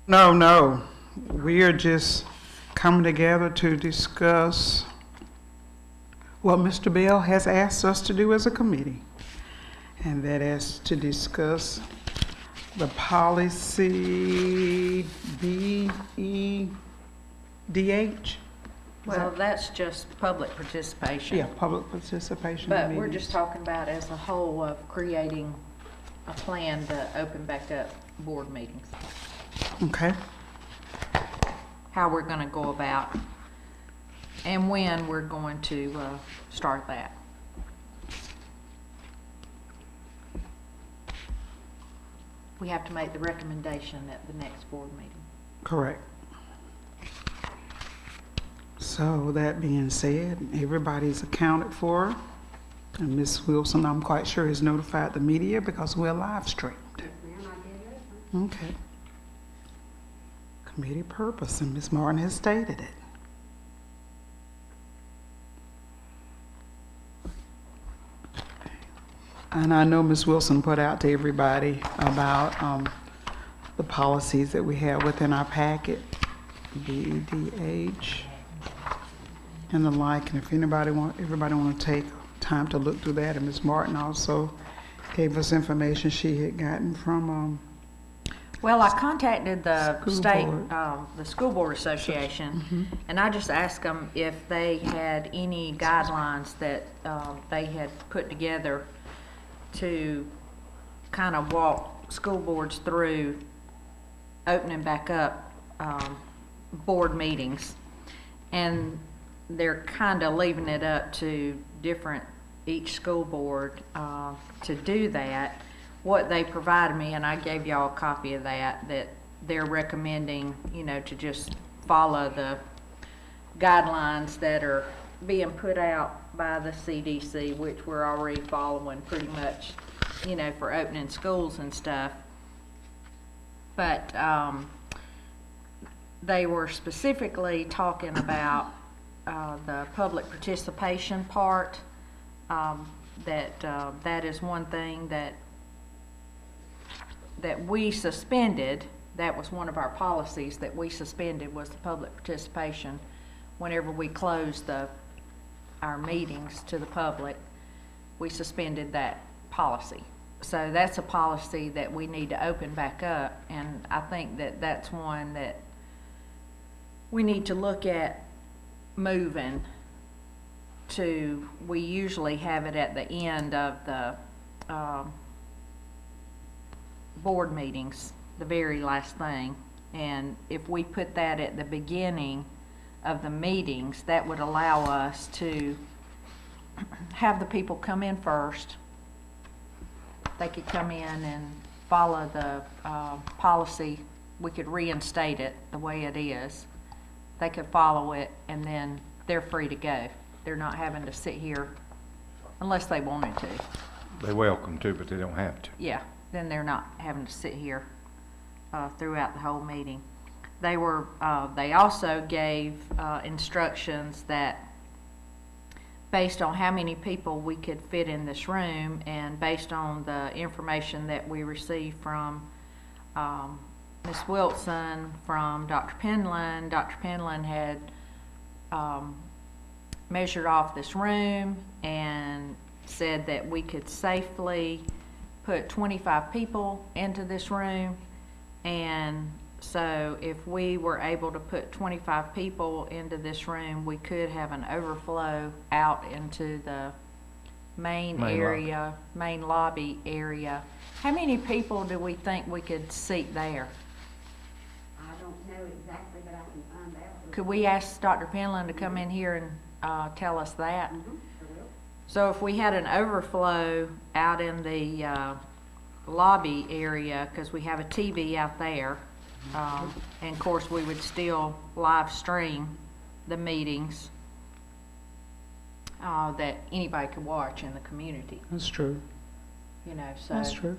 No. We are just coming together to discuss what Mr. Bell has asked us to do as a committee. And that is to discuss the policy BEDH. Well, that's just public participation. Yeah, public participation. But we're just talking about as a whole of creating a plan to open back up board meetings. Okay. How we're gonna go about and when we're going to start that. We have to make the recommendation at the next board meeting. Correct. So that being said, everybody's accounted for. And Ms. Wilson, I'm quite sure, has notified the media because we're live streamed. Okay. Committee purpose, and Ms. Martin has stated it. And I know Ms. Wilson put out to everybody about the policies that we have within our packet, BEDH and the like. And if everybody want to take time to look through that, and Ms. Martin also gave us information she had gotten from Well, I contacted the School School Board Association, and I just asked them if they had any guidelines that they had put together to kind of walk school boards through opening back up board meetings. And they're kind of leaving it up to each school board to do that. What they provided me, and I gave y'all a copy of that they're recommending, to just follow the guidelines that are being put out by the CDC, which we're already following pretty much, for opening schools and stuff. But they were specifically talking about the public participation part, that is one thing that we suspended. That was one of our policies that we suspended, was the public participation. Whenever we closed our meetings to the public, we suspended that policy. So that's a policy that we need to open back up, and I think that that's one that we need to look at moving to. We usually have it at the end of the board meetings, the very last thing, and if we put that at the beginning of the meetings, that would allow us to have the people come in first. They could come in and follow the policy. We could reinstate it the way it is. They could follow it, and then they're free to go. They're not having to sit here unless they wanted to. They're welcome to, but they don't have to. Yeah, then they're not having to sit here throughout the whole meeting. They also gave instructions that based on how many people we could fit in this room, and based on the information that we received from Ms. Wilson, from Dr. Penland. Dr. Penland had measured off this room and said that we could safely put 25 people into this room. And so if we were able to put 25 people into this room, we could have an overflow out into the main lobby area. How many people do we think we could seat there? I don't know exactly, but I can find out. Could we ask Dr. Penland to come in here and tell us that? Sure will. So if we had an overflow out in the lobby area, because we have a TV out there, and of course we would still live stream the meetings that anybody could watch in the community. That's true. So That's true.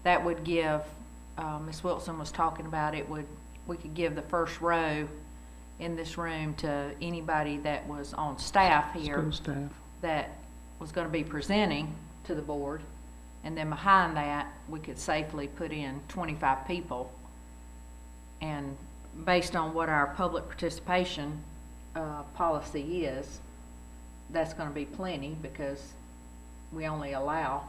that would give, Ms. Wilson was talking about we could give the first row in this room to anybody that was on staff here. School staff. That was going to be presenting to the board, and then behind that we could safely put in 25 people And based on what our public participation policy is, that's gonna be plenty, because we only allow,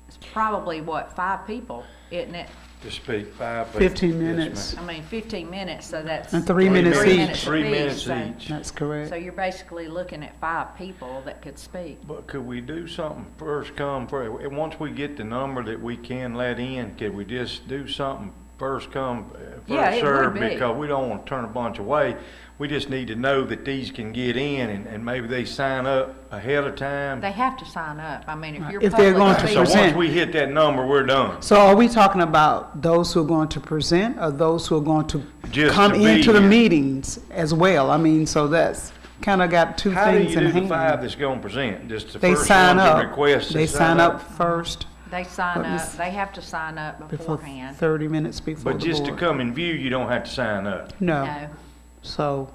it's probably, what, 5 people, isn't it? To speak 5. 15 yes, minutes. ma'am. I mean, 15 minutes, so that's. And 3 minutes each. 3 minutes so- each. That's correct. So you're basically looking at 5 people that could speak. But could we do something first come, once we get the number that we can let in, could we just do something first come, Yeah, first it would served? be. Because we don't want to turn a bunch away. We just need to know that these can get in, and maybe they sign up ahead of time. They have to sign up. I mean, if you're If they're going public to So speaking- present. once we hit that number, we're done. So are we talking about those who are going to present, or those who are going to Just come to be into the here. meetings as well? I mean, so that's kind of got two How do things you in do the 5 hand. that's gonna present? Just the They first sign one to up. request to They sign up first They sign But up, Miss- they have to sign up before beforehand. 30 minutes before But the just to board. come and view, you don't have to sign up. No. No. So,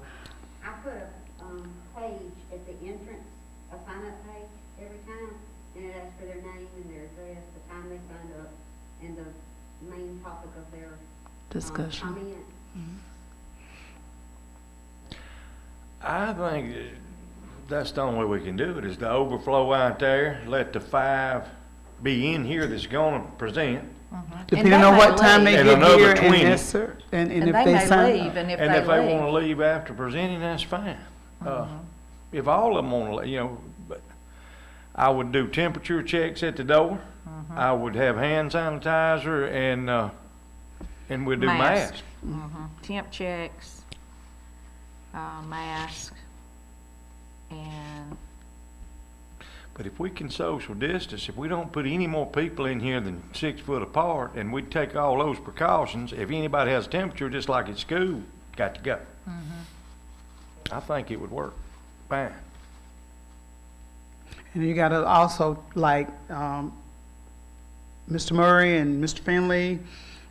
I put a, page at the entrance, a sign-up page every time, and it asks for their name and their address, the time they signed up, and the main topic of their, discussion. comment. I think that's the only way we can do it, is the overflow out there, let the 5 be in here that's gonna present. Depending they on may what time they leave. And get another here, and 20. yes, sir. And And if they they may sign leave, up. and if And if they wanna leave, leave after presenting, that's fine. If all of them wanna, but I would do temperature checks at the door. I would have hand sanitizer, and we'd do Mask. masks. temp checks, mask, and, But if we can social distance, if we don't put any more people in here than 6 foot apart, and we take all those precautions, if anybody has a temperature, just like at school, got to go. I think it would work fine. And you gotta also, like, Mr. Murray and Mr. Finley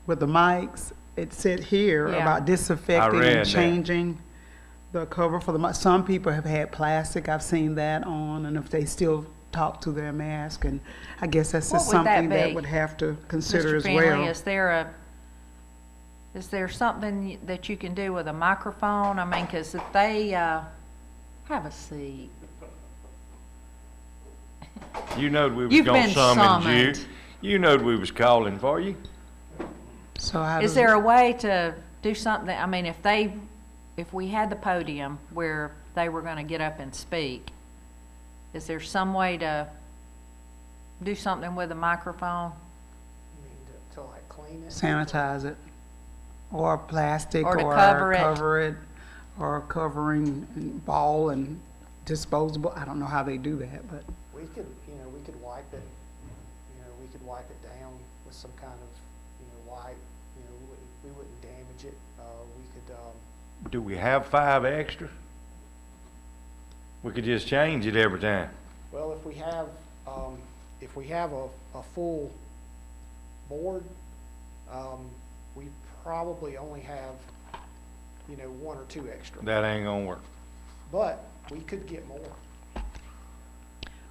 with the mics, it said here Yeah. about disinfecting read and that. changing the cover for the mic. Some people have had plastic, I've seen that on, and if they still talk to their mask, and I guess that's just What would that something that be? would have to consider Mr. as Finley, well. is there something that you can do with a microphone? I mean, 'cause if they, have a seat. You knowed we was You've gonna been summon you. summoned. You knowed we was calling for you. So how Is does there it- a way to do something, I mean, if we had the podium where they were gonna get up and speak, is there some way to do something with a microphone? You mean to like clean it? sanitize it, or plastic, Or or to cover it. cover it, or covering and ball and disposable? I don't know how they do that, but We could, we could wipe it, we could wipe it down with some kind of, wipe, we wouldn't damage it. We could, Do we have 5 extra? We could just change it every time. well, if we have a full board, we probably only have, 1 or 2 extra. That ain't gonna work. But we could get more.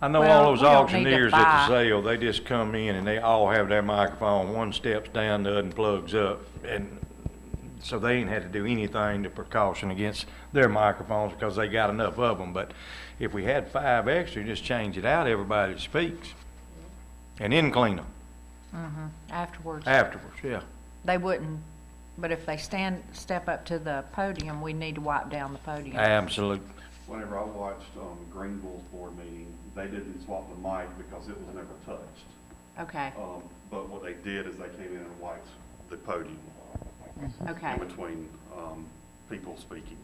I know Well, all those we don't need to auctioneers at buy. the sale, they just come in and they all have their microphone, one steps down, the other plugs up. And so they ain't had to do anything to precaution against their microphones because they got enough of them. But if we had 5 extra, just change it out, everybody that speaks. And then clean them Afterwards? afterwards, yeah. They wouldn't, but if they step up to the podium, we need to wipe down the podium. Absolutely. Whenever I watched Greenville's board meeting, they didn't swap the mic because it was never touched. Okay, But what they did is they came in and wiped the podium okay. in between people speaking.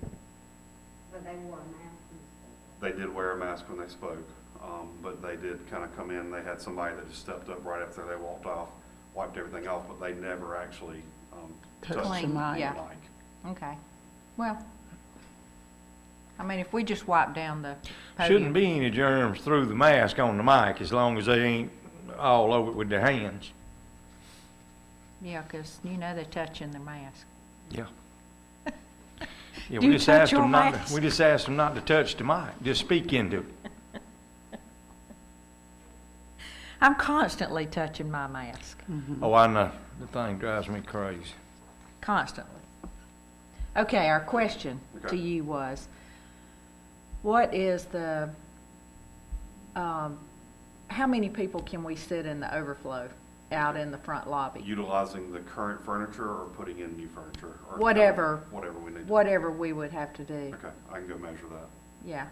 But they wore a mask and stuff. They did wear a mask when they spoke, but they did kind of come in. They had somebody that just stepped up right after they walked off, wiped everything off, but they never actually touched touch the Clean, mic. yeah. the mic. Okay, well, I mean, if we just wipe down the Shouldn't podium. be any germs through the mask on the mic as long as they ain't all over it with their hands. Yeah, 'cause they're touching their mask. Yeah. Yeah, Do we you just touch asked your them not mask? to, we just asked them not to touch the mic, just speak into it. I'm constantly touching my mask. Oh, I know, the thing drives me crazy. constantly. Okay, our question to Okay. you was, what is the, how many people can we sit in the overflow out in the front lobby? Utilizing the current furniture or putting in new furniture? Or Whatever. Whatever we need. Whatever we would have to do. Okay, I can go measure that. Yeah,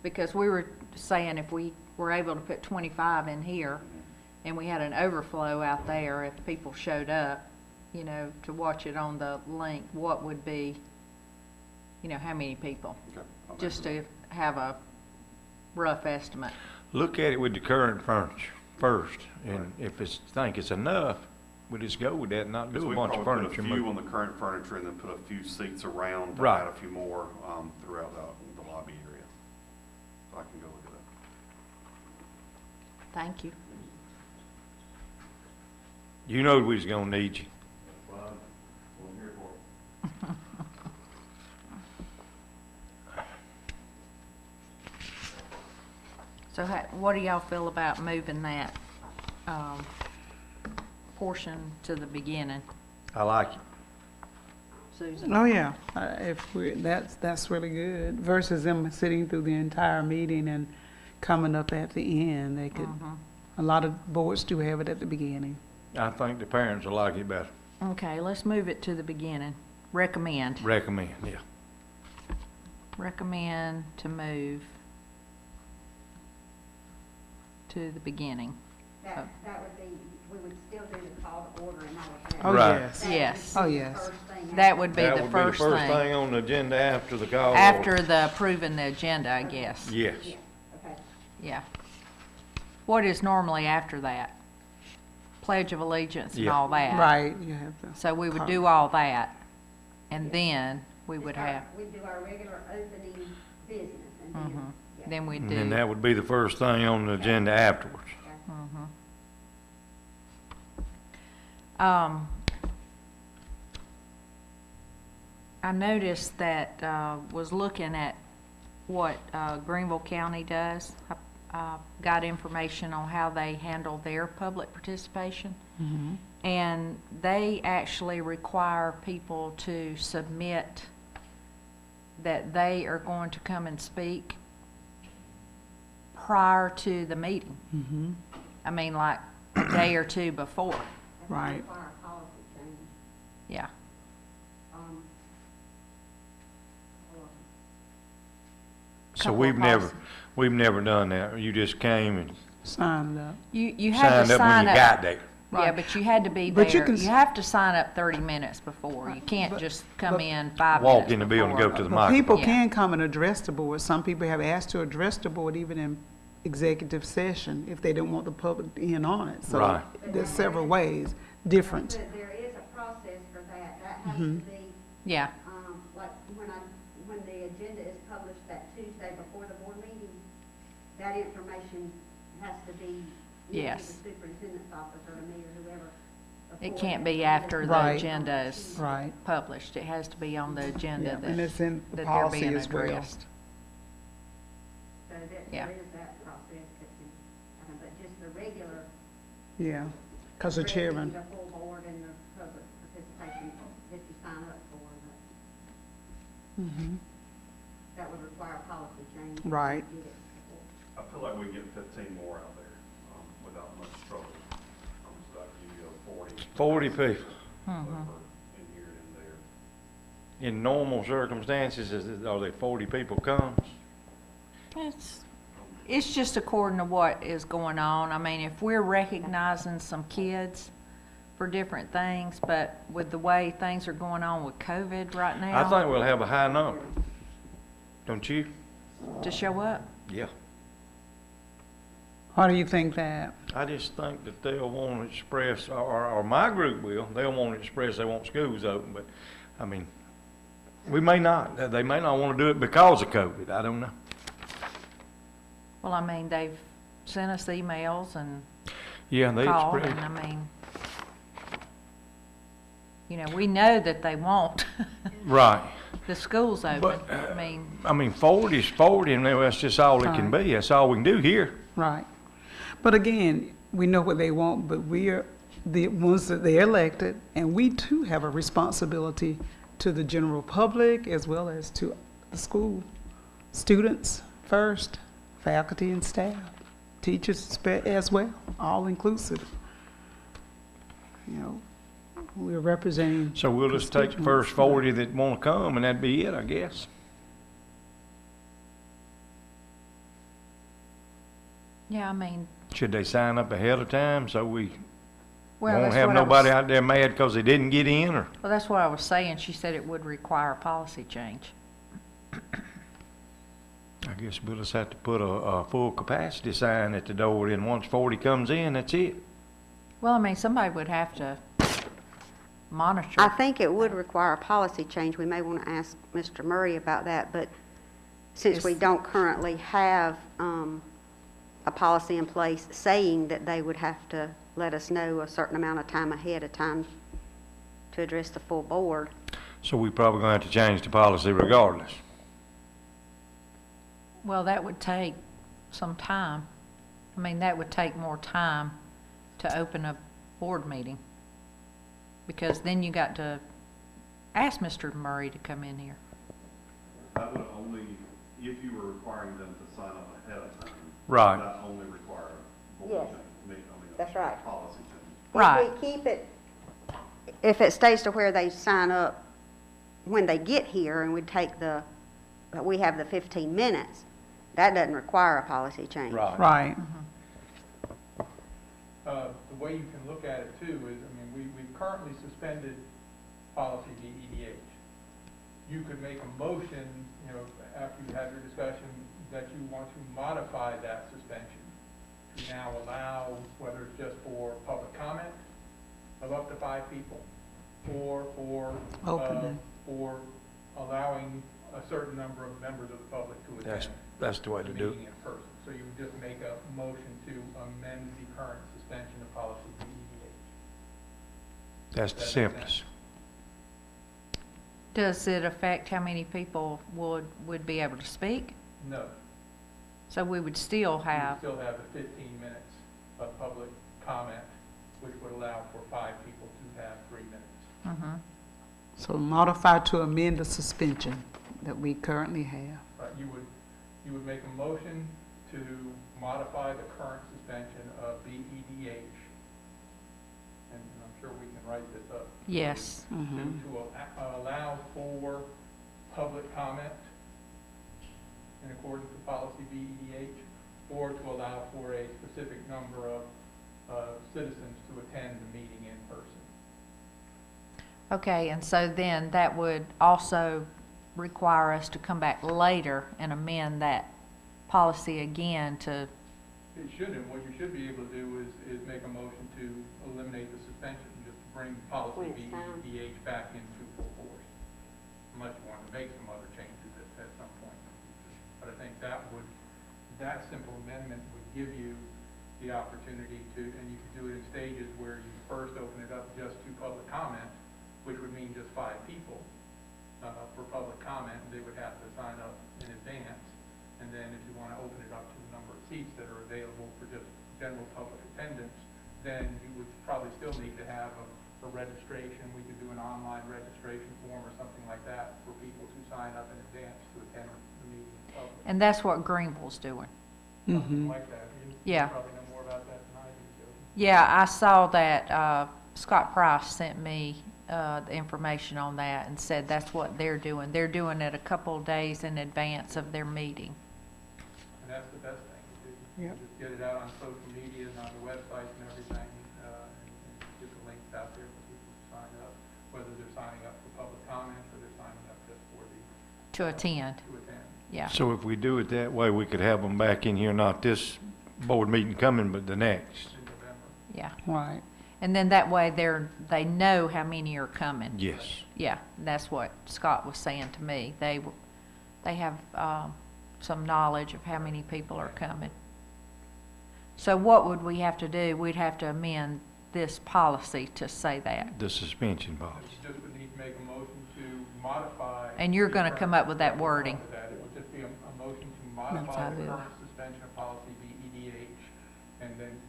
because we were saying if we were able to put 25 in here and we had an overflow out there, if people showed up, you know, to watch it on the link, what would be, you know, how many people? Okay. I'll Just measure to have a rough estimate. Look at it with the current furniture first, and if think it's enough, we just go with that and not that. do a We bunch of probably furniture. put a few move. on the current furniture and then put a few seats around to Right. add a few more throughout the lobby area. So I can go look at that. Thank you. You know we was gonna need you. Well, I'm here for it. So what do y'all feel about moving that portion to the beginning? I like it. Susan? Oh, yeah, if we, that's really good, versus them sitting through the entire meeting and coming up at the end. They could, a lot of boards do have it at the beginning. I think the parents will like it better. Okay, let's move it to the beginning. Recommend. Recommend, yeah. Recommend to move to the beginning. That would be, we would still do the call to order and all of that. Oh, Right. yes. That would Yes. be Oh, the yes. first thing That after- would be That the would first be the first thing. thing on the agenda after the call. After the approving the agenda, I guess. Yes. Yeah, okay. Yeah. What is normally after that? Pledge of allegiance and Yeah. all that. Right, you have to. So we would do all that, and then we would have, We'd do our regular opening business and then, yeah. then we'd And do. then that would be the first thing on the agenda afterwards. I noticed that, was looking at what Greenville County does. I got information on how they handle their public participation. And they actually require people to submit that they are going to come and speak prior to the meeting. I mean, like a day or two before, Right. Require a policy change. yeah. Um, or- So Couple we've of never, policies. we've never done that. You just came and Signed up. You had signed to up when sign you up. got there. Yeah, Right. but you had to be But you there. can You s- have to sign up 30 minutes before. You can't but- just come but- in 5 minutes Walk in the building, before. go to the But people Yeah. can come and address the board. Some people have asked to address the board even in executive session if they don't want the public in on it. So Right. there's several ways, different. But there is a process for that. That has to be, Yeah, like, when the agenda is published that Tuesday before the board meeting, that information has to be given to Yes. the superintendent's office or to me or whoever. it before can't the be agenda after is the Right. agenda is Right. published. It has to be on the agenda Yeah, and that it's in they're policy being as well. addressed. So Yeah. there is that process that can happen, but just the regular. Yeah, because the chairman, The full board and the public participation that you sign up for, that would require a policy change. to Right. get it before. I feel like we can get 15 more out there without much trouble. So that could give you a 40. 40 people. Over in here and there. In normal circumstances, are there 40 people comes? It's just according to what is going on. I mean, if we're recognizing some kids for different things, but with the way things are going on with COVID right now. I think we'll have a high number. Don't you? To show up. Yeah. why do you think that? I just think that they'll want to express, or my group will, they'll want to express they want schools open, but, I mean, we may not. They may not want to do it because of COVID. I don't know. Well, I mean, they've sent us emails and Yeah, they called, express. and I mean, you know, we know that they want Right. the schools open. But, I mean, 40 is 40, and that's just all it can be. That's all we can do here. Right. But again, we know what they want, but the ones that they elected, and we too have a responsibility to the general public as well as to the school. Students first, faculty and staff, teachers as well, all inclusive. You know, we're representing. So we'll just take the first 40 that want to come, and that'd be it, I guess. Yeah, I mean, Should they sign up ahead of time so we well, won't that's have what I nobody was, out there mad because they didn't get in, or? well, that's what I was saying. She said it would require a policy change. I guess we'll just have to put a full capacity sign at the door, and once 40 comes in, that's it. Well, I mean, somebody would have to monitor. I think it would require a policy change. We may want to ask Mr. Murray about that, but since we don't currently have a policy in place saying that they would have to let us know a certain amount of time ahead of time to address the full board. So we probably gonna have to change the policy regardless. Well, that would take some time. I mean, that would take more time to open a board meeting. Because then you got to ask Mr. Murray to come in here. That would only, if you were requiring them to sign up ahead of time. Right. That only require board Yes. change, That's right. policy change. Right. If we keep it, if it stays to where they sign up when they get here and we take but we have the 15 minutes, that doesn't require a policy change. Right. The way you can look at it too is, I mean, we've currently suspended policy BEDH. You could make a motion, you know, after you have your discussion, that you want to modify that suspension to now allow, whether it's just for public comment of up to 5 people, or for allowing a certain number of members of the public to attend. That's the way the to do it. meeting in person. So you would just make a motion to amend the current suspension of policy BEDH. That's the simplest. Does it affect how many people would be able to speak? No, So we would still you would have, still have the 15 minutes of public comment, which would allow for 5 people to have 3 minutes. mhm. So modify to amend the suspension that we currently have. You would make a motion to modify the current suspension of BEDH, and I'm sure we can write this up. Yes, To allow for public comment in accordance with policy BEDH, or to allow for a specific number of citizens to attend the meeting in person. okay, and so then that would also require us to come back later and amend that policy again to, It shouldn't. What you should be able to do is make a motion to eliminate the suspension, just to bring policy When it's time. BEDH back into full force. Unless you want to make some other changes at some point. But I think that simple amendment would give you the opportunity to, and you could do it in stages where you first open it up just to public comment, which would mean just 5 people for public comment. They would have to sign up in advance. And then if you want to open it up to the number of seats that are available for just general public attendance, then you would probably still need to have a registration. We could do an online registration form or something like that for people to sign up in advance to attend the meeting in public. and that's what Greenville's doing. Something like that. You Yeah. probably know more about that than I do, Jody. Yeah, I saw that, Scott Price sent me, the information on that and said that's what they're doing. They're doing it a couple of days in advance of their meeting. And that's the best thing to do. Yep. Just get it out on social media and on the websites and everything, and get the links out there for people to sign up, whether they're signing up for public comments or they're signing up just for To attend, to attend. yeah. So if we do it that way, we could have them back in here, not this board meeting coming, but the next. In November. Yeah, Right. and then that way they know how many are coming. Yes. Yeah, that's what Scott was saying to me. They have, some knowledge of how many people are coming. So what would we have to do? We'd have to amend this policy to say that. The suspension policy. You just would need to make a motion to modify. And you're the gonna current- come up with that wording. It would just be a motion to That's modify how the I do it. current suspension of policy BEDH, and then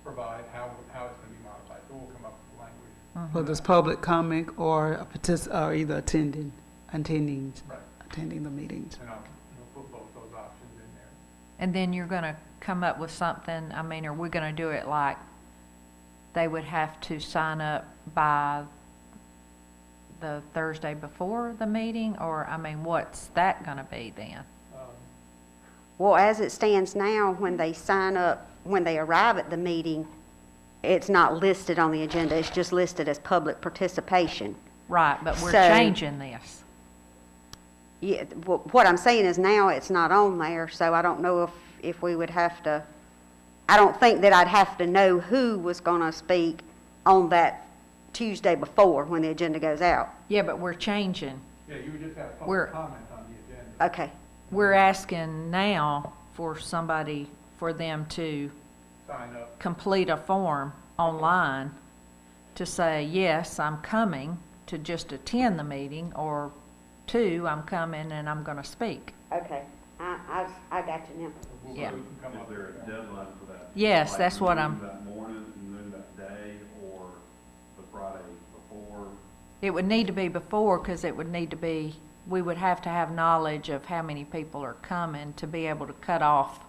provide how it's gonna be modified, so we'll come up with language. Whether it's public comment or or either attending Right, the meetings. and we'll put both those options in there. And then you're gonna come up with something, I mean, are we gonna do it like they would have to sign up by the Thursday before the meeting? Or, I mean, what's that gonna be then? Well, as it stands now, when they sign up, when they arrive at the meeting, it's not listed on the agenda, it's just listed as public participation. Right, but we're So- changing this. Yeah, what I'm saying is now it's not on there, so I don't know if we would have to, I don't think that I'd have to know who was gonna speak on that Tuesday before when the agenda goes out. Yeah, but we're changing. Yeah, you would just have We're- public comment on the agenda. Okay, We're asking now for somebody, for them to Sign up. complete a form online to say, yes, I'm coming to just attend the meeting, or two, I'm coming and I'm gonna speak. okay, I got you now. Yeah. We can come Is up there with a deadline for that? Yes, Like that's what noon I'm- that morning, noon that day, or the Friday before? It would need to be before, because it would need to be, we would have to have knowledge of how many people are coming to be able to cut off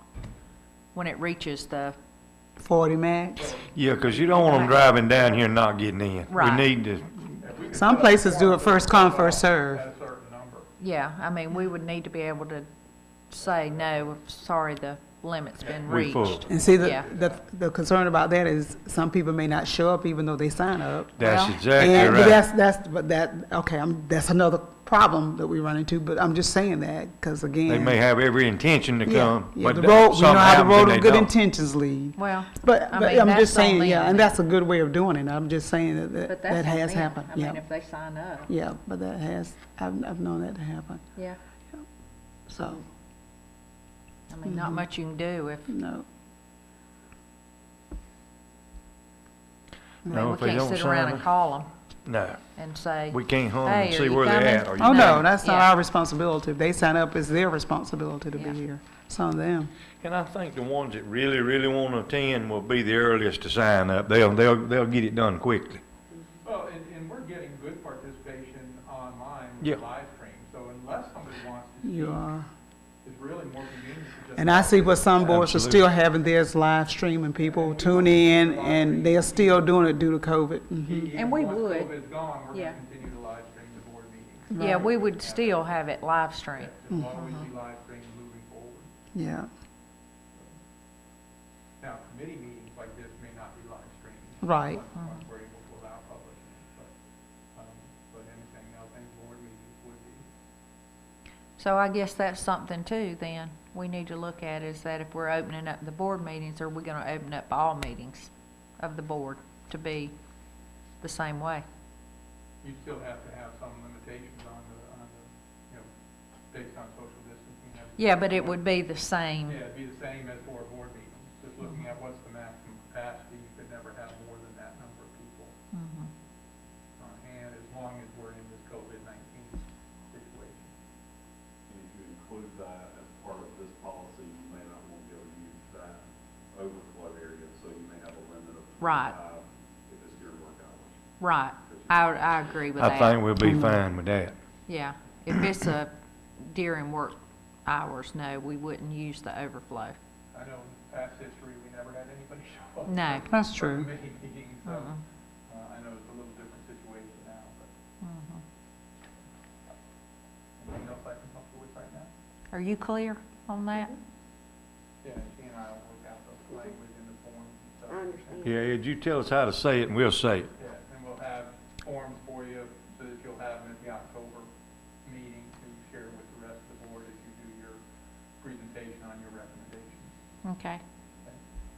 when it reaches the, 40 max. Yeah, because you don't want them driving down here and not getting in. Right. We need to, Some places do it first come, first serve. at a certain number. yeah, I mean, we would need to be able to say, no, sorry, the limit's been We full. reached. And see, Yeah. the concern about that is some people may not show up even though they sign up. that's Well, exactly And right. that's another problem that we run into, but I'm just saying that, because again. They may have every intention to Yeah, come, yeah, but the road, we know something how the happens road and of they good don't. intentions lead. Well, But I but mean, I'm just that's on saying, yeah, them. and that's a good way of doing it. I'm just saying that but that that's on has them. happened, I mean, yeah. if they sign up, Yeah, but that has, I've known that to happen, yeah. so, I mean, not much you can do if, no. I No, mean, if we they can't don't sit around sign and up. call them No, and say, we can't hunt Hey, and are see you where they're coming? at. Or Oh, you- no, that's not Yeah. our responsibility. If they sign up, it's their responsibility to be Yeah. here. It's on them. And I think the ones that really, really want to attend will be the earliest to sign up. They'll get it done quickly. Well, and we're getting good participation online with Yeah. live stream, so unless somebody wants to You speak, are. it's really more convenient to just. And I see where some boards are still Absolutely. having theirs live streaming. People tune in and they're still doing it due to COVID. Mhm. Even And we once would. COVID's gone, we're Yeah. gonna continue to live stream the board meetings. yeah, we would still have it live streamed. It'll always be live streamed moving forward. Yeah, Now, committee meetings like this may not be live streamed. right. Once we're able to allow publishing, but anything else, any board meetings would be. So I guess that's something too, then, we need to look at, is that if we're opening up the board meetings, are we gonna open up all meetings of the board to be the same way? You still have to have some limitations on the, you know, based on social distancing. Yeah, but it would be the same. Yeah, it'd be the same as for a board meeting, just looking at what's the maximum capacity, you could never have more than that number of people Mhm. on hand, as long as we're in this COVID-19 situation. And if you include that as part of this policy, you may not want to be able to use that overflow area, so you may have a limit of Right. 25 if it's during work hours. Right, I agree with that. I think we'll be fine with that. Yeah, if it's a during work hours, no, we wouldn't use the overflow. I know in past history, we never had anybody show up. No. That's for true. committee meetings, so, Mhm. I know it's a little different situation now, but Mhm. anything else I can help you with right now? Are you clear on that? Yeah, she and I will work out the language in the forms and stuff. I understand. Yeah, Ed, you tell us how to say it and we'll say it. Yeah, and we'll have forms for you so that you'll have them at the October meeting to share with the rest of the board as you do your presentation on your recommendations. Okay,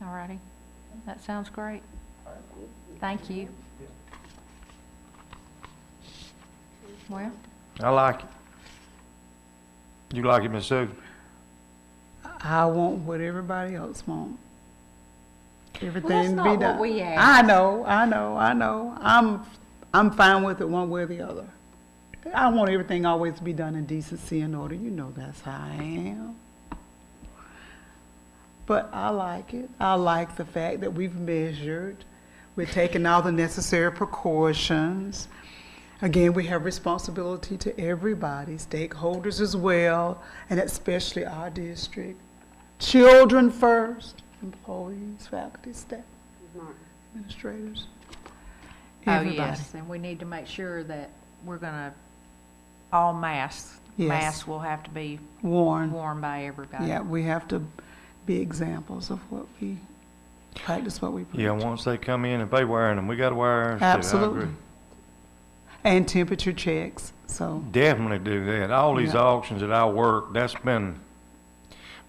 all righty, that sounds great. All right? Thank you. Well, I like it. You like it, Ms. Sue? I want what everybody else want. Everything to be not done. what we asked. I know. I'm fine with it one way or the other. I want everything always to be done in decency and order. You know that's how I am. But I like it. I like the fact that we've measured, we're taking all the necessary precautions. Again, we have responsibility to everybody, stakeholders as well, and especially our district. Children first, employees, faculty, staff, administrators, Oh, everybody. yes, and we need to make sure that we're gonna, all masks. Yes. Masks will have to be Warn. worn by everybody. Yeah, we have to be examples of what we practice, what we preach. Yeah, once they come in, if they wearing them, we gotta wear ours too. I Absolutely. agree. And temperature checks, so, Definitely do that. All these Yeah. auctions that I work, that's been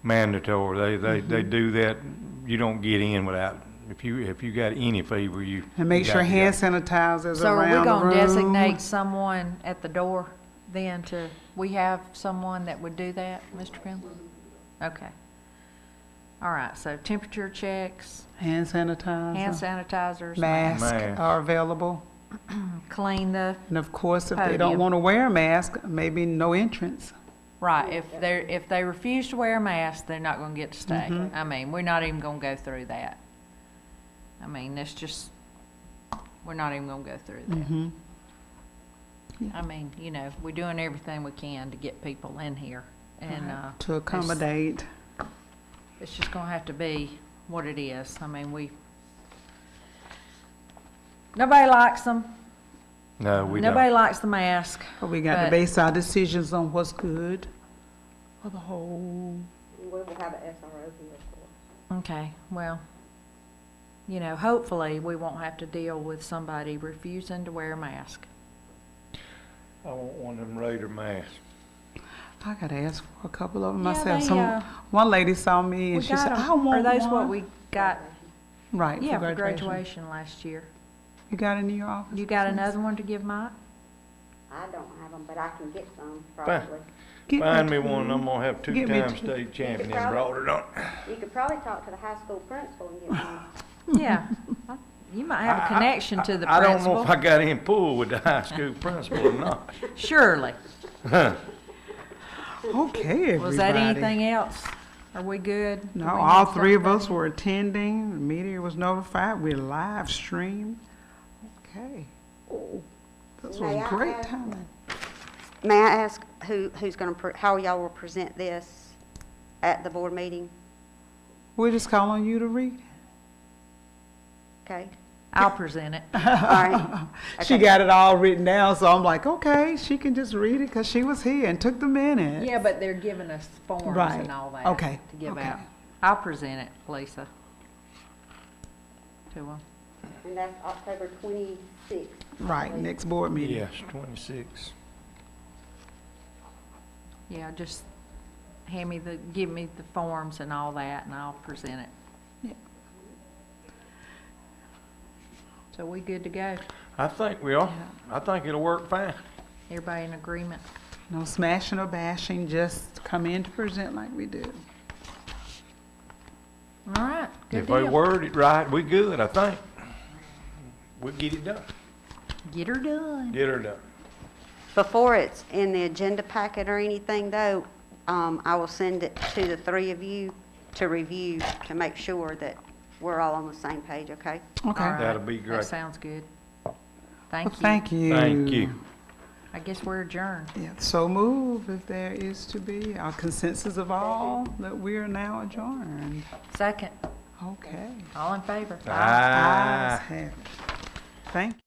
mandatory. They do that. You don't get in without, if you got any fever, you. and make you sure got to hand go. sanitizers So are we around the gonna room. designate someone at the door then we have someone that would do that, Mr. Pimble? Okay. All right, so temperature checks, Hand sanitizer. hand sanitizers. Masks Mask. are available. Clean the, And of course, if they don't Podium. want to wear a mask, maybe no entrance. right, if they refuse to wear a mask, they're not gonna get to stay. Mm-hmm. I mean, we're not even gonna go through that. I mean, that's just, we're not even gonna go through that. Mm-hmm. I mean, you know, we're doing everything we can to get people in here, and, To accommodate. it's just gonna have to be what it is. I mean, nobody likes them. No, we Nobody don't. likes the mask. But we got to But- base our decisions on what's good for the whole. We will have an SRO here for Okay, well, you know, hopefully we won't have to deal with somebody refusing to wear a mask. I want one of them Raider masks. I got to ask for a couple of them Yeah, myself. they, One lady saw me We and she got said, 'em. I want Are those one. what we got? Right, Yeah, for for graduation. graduation last year. You got it in your office? You got another one to give Mike? I don't have them, but I can get some, Fine. probably. Get Find me two. one, I'm gonna have Get me two-time two. state champion probably- embroidered on it. You could probably talk to the high school principal and get one. Yeah. You might have a connection to the I don't know principal. if I got in pool with the high school principal or not. Surely. Okay, everybody. Was that anything else? Are we good? Do No, we all need three of something? us were attending. The media was notified. We live streamed. Okay. Oh, this May was I great ask- timing. May I ask who's going to, how y'all will present this at the board meeting? We're just calling you to read it. Okay, I'll present it. all right. She Okay. got it all written down, so I'm like, okay, she can just read it because she was here and took the minutes. Yeah, but they're giving us forms Right. and all that. Okay. To give Okay. out. I'll present it, Lisa. To them. And that's October 26th. Right, next board meeting. Yes, 26. Yeah, just give me the forms and all that, and I'll present it. Yeah. So we good to go? I think we are. I think it'll work fine. Everybody in agreement? No smashing or bashing, just come in to present like we do. All right, good If they deal. word it right, we good, I think. We'll get it done. Get her done. Get her done. Before it's in the agenda packet or anything, though, I will send it to the three of you to review to make sure that we're all on the same page, okay? Okay. All right, That'll be That great. sounds good. Well, Thank you. thank you. Thank you. I guess we're adjourned. Yeah, so move if there is to be our consensus of all that we are now adjourned. Second, Okay. all in favor? Ah. Ayes have it. Thank you.